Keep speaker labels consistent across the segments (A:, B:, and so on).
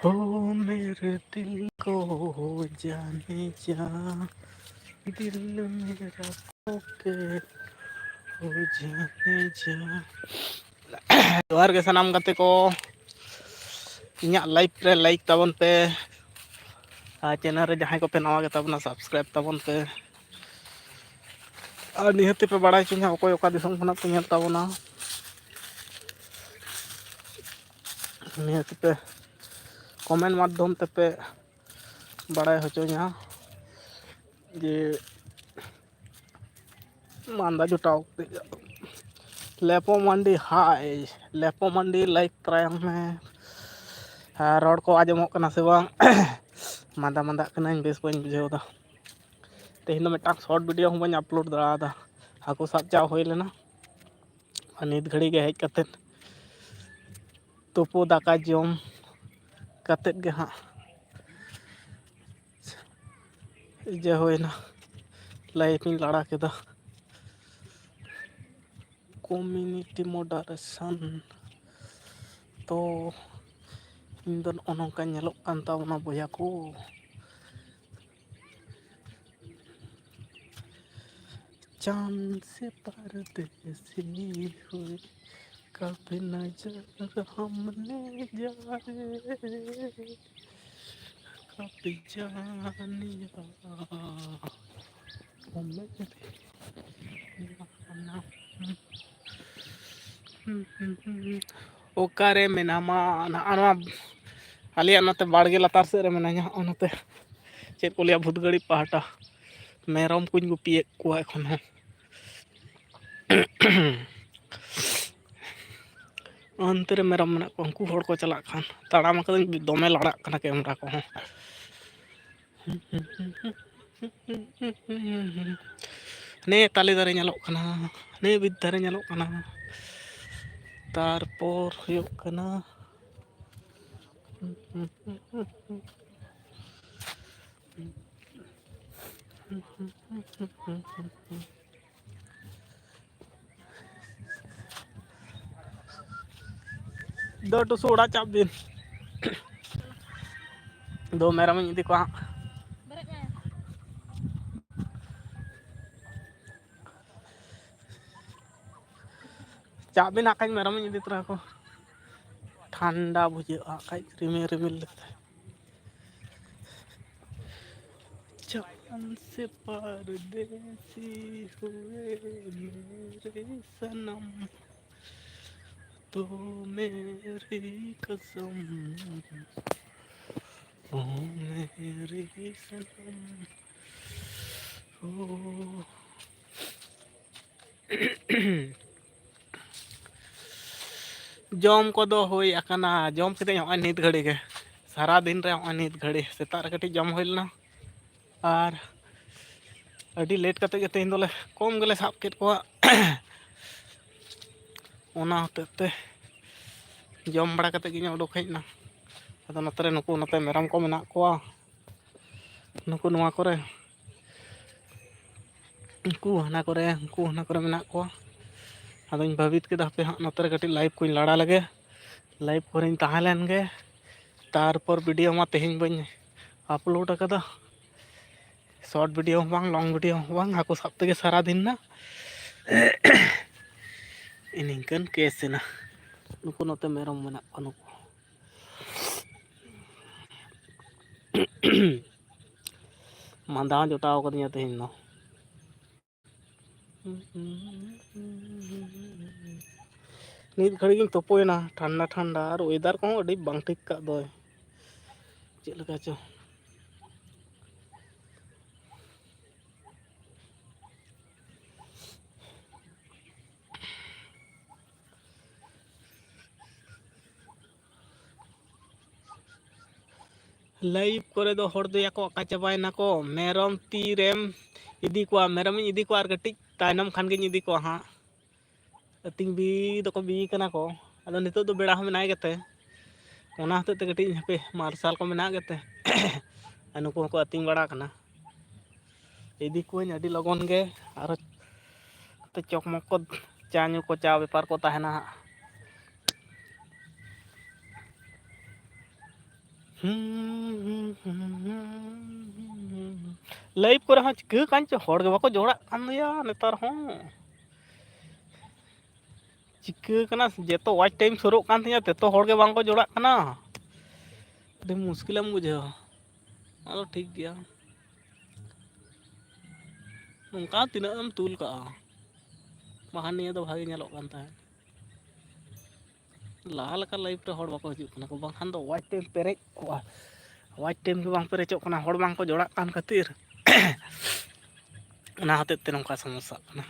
A: ओ मेरे दिल को जाने जा, दिल मेरा ओके हो जाने जा। जोहार गे सानाम गाते को इᱧᱟᱹᱜ लाइफ रे लाइक ताबन पे और चैनल रे जहां को पे नवा गे ताबना सब्सक्राइब ताबन पे और निहती पे बड़ा चिन्ह अकोय ओका दिसम खना पे नेल ताबना निहती पे कमेंट माध्यम ते पे बड़ा होचो냐 जे मांदा जुटाव लेपो मंडी हाय लेपो मंडी लाइक तरायम में रोड को आजमोग कना से बांग मांदा मांदा कनाኝ बेस बन बुझेवदा तेहिन मिटाक शॉर्ट वीडियो हम बन अपलोड दड़ा हाकू साब चा होय लेना नित घड़ी गे हेज कते तुपो दाका जम कते गे हाँ जे होयना लाइफ इन लड़ा केदा कम्युनिटी मॉडरेशन तो इन दन ओनोंका नेलोक कान ताबना बया को चांद से परदेसी हुए कभी नजर हमने जाए कभी जानिया ओ मेरे ओकारे मेनामा ना आलिया नते बाड़गे लातार से रे मेना냐 ओनते चेक को लिया भूतगड़ी पहाटा मेरम कुछ गुपिए को एखन हो अंतर मेरम मेना को उनको हड़ को चला खान ताड़ाम कदम दमे लड़ाक कना कैमरा को ने ताले दारे ñalok kana ने बिद दारे ñalok kana तारपोर हुयुक kana दो टुसु उड़ा चाप दिन दो मेरा में इदी को चाप बिन आकाश मेरा में इदी तरह को ठंडा बुझे आकाश रिमिल रिमिल लगता है चांद से परदेसी हुए मेरे सनम तो मेरी कसम ओ मेरी सनम ओ जम को दो होई अकना जम के नित घड़ी के सारा दिन रे नित घड़ी सेता रे कटी जम होइलना और अभी लेट करते के तेन दोले कम गले साब केट को ओना होते जम बड़ा करते गिन उडुक हेजना अदो नतरे नुकु नते मेरम को मेना कोआ नुकु नुआ करे उनको हना करे मेना कोआ अदों भावित के पे हाँ नतरे कटी लाइव को लड़ा लगे लाइव को तहलेन गे तारपर वीडियो मा तेहन बन अपलोड अकदा शॉर्ट वीडियो बांग लॉन्ग वीडियो बांग हाको साब तेगे सारा दिन ना इनकन केस ना नुकु नते मेरम मेना को नुकु मांदा जोटाव कदिया तेहन ना नित घड़ी गिन तोपोयना ठंडा ठंडा और वेदर को अड़ी बांग ठीक का दो चेक लगा चो लाइव करे दो हर दया को अका चाबायना को मेरम तीरेम इदी को मेरम इदी को और कटी तायनम खान गे इदी को हाँ अतिंग बी दको बी कना को अदो नितो दो बेड़ा हम नाय गते ओना हते ते कटी पे मार्शल को मेना गते अनुको को अतिंग बड़ा कना इदी को अडी लगन गे और ते चकमक को चाñu को चा व्यापार को ताहना लाइव को हाँ चिका कान चे हड़ के बाको जोड़ा कान दिया नेतार हों चिका कना जेतो वाच टाइम शुरू कान तिया तेतो हड़ के बांको जोड़ा कना अभी मुश्किल है मुझे अलो ठीक गया नोंका तिना एम तुल का बाहन निया तो भागे नेलोग कान ताहे लाहा लका लाइव रे हड़ बाको हजू कना को बाखान दो वाच टाइम पेरेज को वाच टाइम के बांग पेरेजो कना हड़ बांको जोड़ा कान खातिर ना होते ते नोंका समस्या कना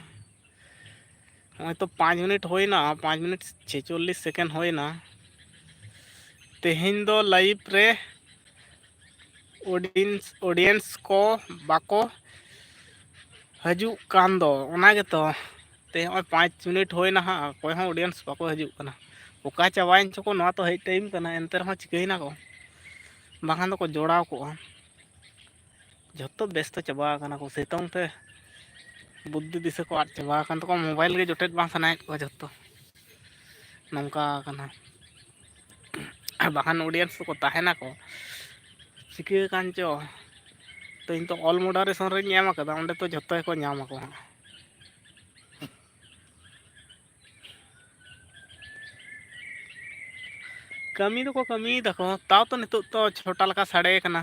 A: हमें तो 5 मिनट होइना 5 मिनट 46 सेकेंड होइना तेहें दो लाइव रे ऑडियंस को बाको हजू कान दो ओना गे तो ते 5 मिनट होइना हाँ कोई हाँ ऑडियंस बाको हजू कना ओका चाबाइन चको ना तो हेज टाइम कना एंते रहो चिकैना को बाखान दो को जोड़ाव को जतो व्यस्त चाबा कना को सितोंग ते बुद्धि दिशा को आद चाबा कान तो को मोबाइल के जोटेट बांग सनायत को जतो नोंका कना बाखान ऑडियंस को ताहेना को चिका कान चो तो इन तो ऑल मॉडरेशन रे ᱧᱟᱢ ᱟᱠᱟᱫᱟ ᱚᱸᱰᱮ तो जतो को ᱧᱟᱢ ᱟᱠᱚ कमी तो को कमी दको ताव तो नितो तो छोटा लका साड़े कना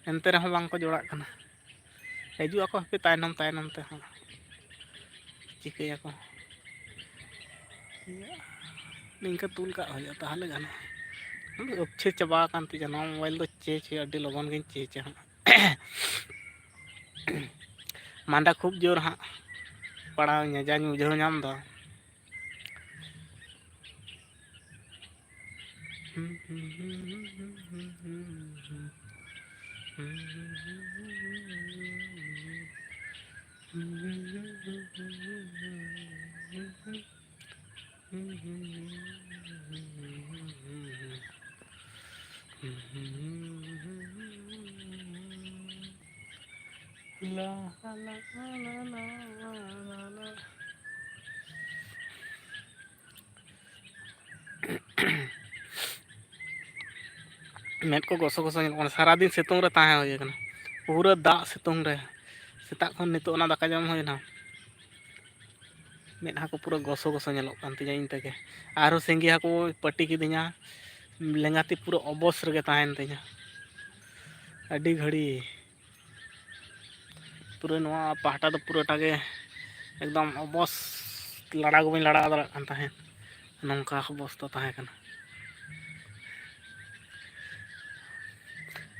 A: एंते रहो बांग को जोड़ा कना हजू आको पे तायनम तायनम ते हाँ चिकैया को निंका तुल का हो जाता हाले गाना अच्छे चबा कान ति जना मोबाइल तो चे चे अड्डी लगन गिन चे चे हाँ मांडा खूब जोर हाँ पड़ा जानी बुझाव नाम दो ला ला ला ला ला मेट को गोसो गोसो सारा दिन सितुंग रे ताहे होय कना पूरा दाग सितुंग रे सेता खन नितो ना दाका जम होयना मेधा को पूरा गोसो गोसो नेलोग कान तिया इन तके आरो सेंगी हाको पट्टी किदिया लेंगाती पूरा अबस रे ताहेन तिया अड्डी घड़ी पूरा नवा पहाटा तो पूरा टागे एकदम अबस लड़ा को लड़ा दरा कान ताहे नोंका अबस तो ताहे कना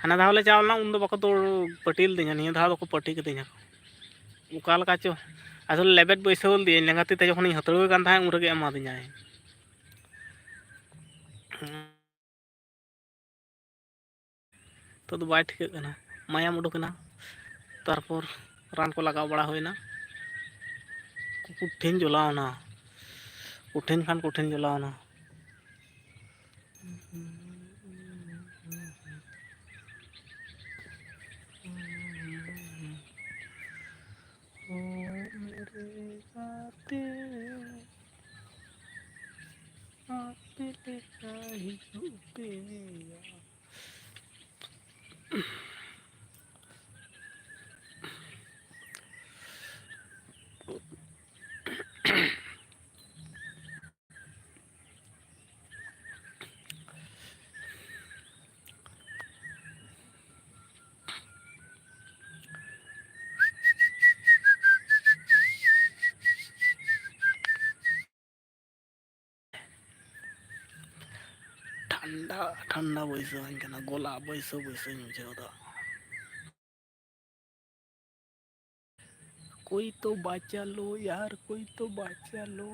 A: हाना धावले चावलना उन दो बाको तो पटिल दिया निया धाव को पट्टी किदिया उकाल का चो असल लेबेट बैसोल दिए लेंगाती ते जखन हतड़ो कान ताहे उन रगे एमा दिया तो बाय ठीक कना मायाम उडुकना तारपर रान को लगाव बड़ा होइना कुठिन जलावना कुठिन खान कुठिन जलावना ओ मेरे गाते आते लेका ही पे ठंडा ठंडा बैसो कना गोला बैसो बैसो बुझेदा कोई तो बचा लो यार कोई तो बचा लो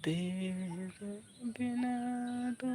A: तेरे बिना तो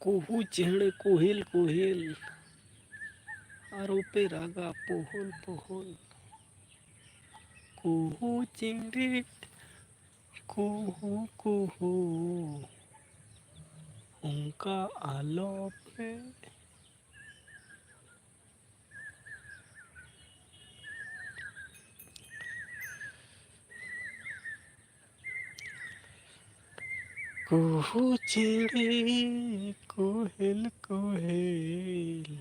A: कुहू चेहड़े कुहिल कुहिल आरोपे रागा पोहल पोहल कुहू चिंगड़ी कुहू कुहू उनका आलोपे कुहू चिंगड़ी कुहिल कुहिल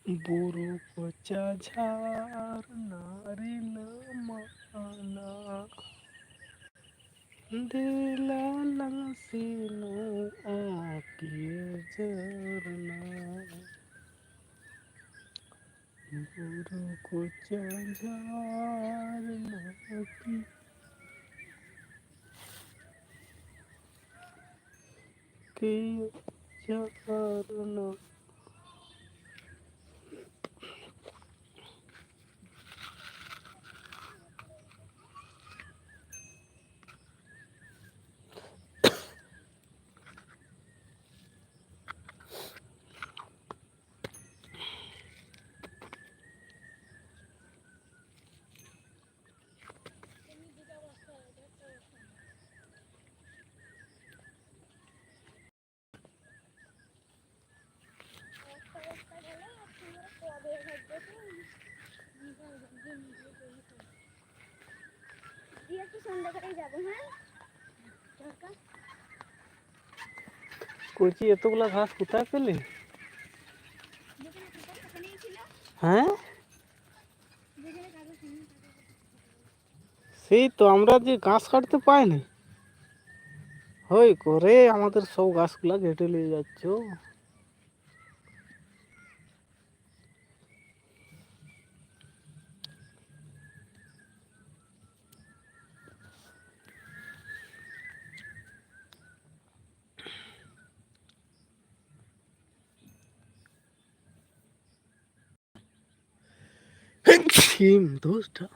A: बुरु कोचा झार नारिल माना दिला लंसीनो आकिए जरना बुरु कोचा झार नाकी के जरना कोची এতগুলা ঘাস কোথায় পেলে? হ্যাঁ সেই তো আমরা যে ঘাস কাটতে পাই না হই করে আমাদের সব ঘাসগুলা কেটে নিয়ে যাচ্ছ Kim dosta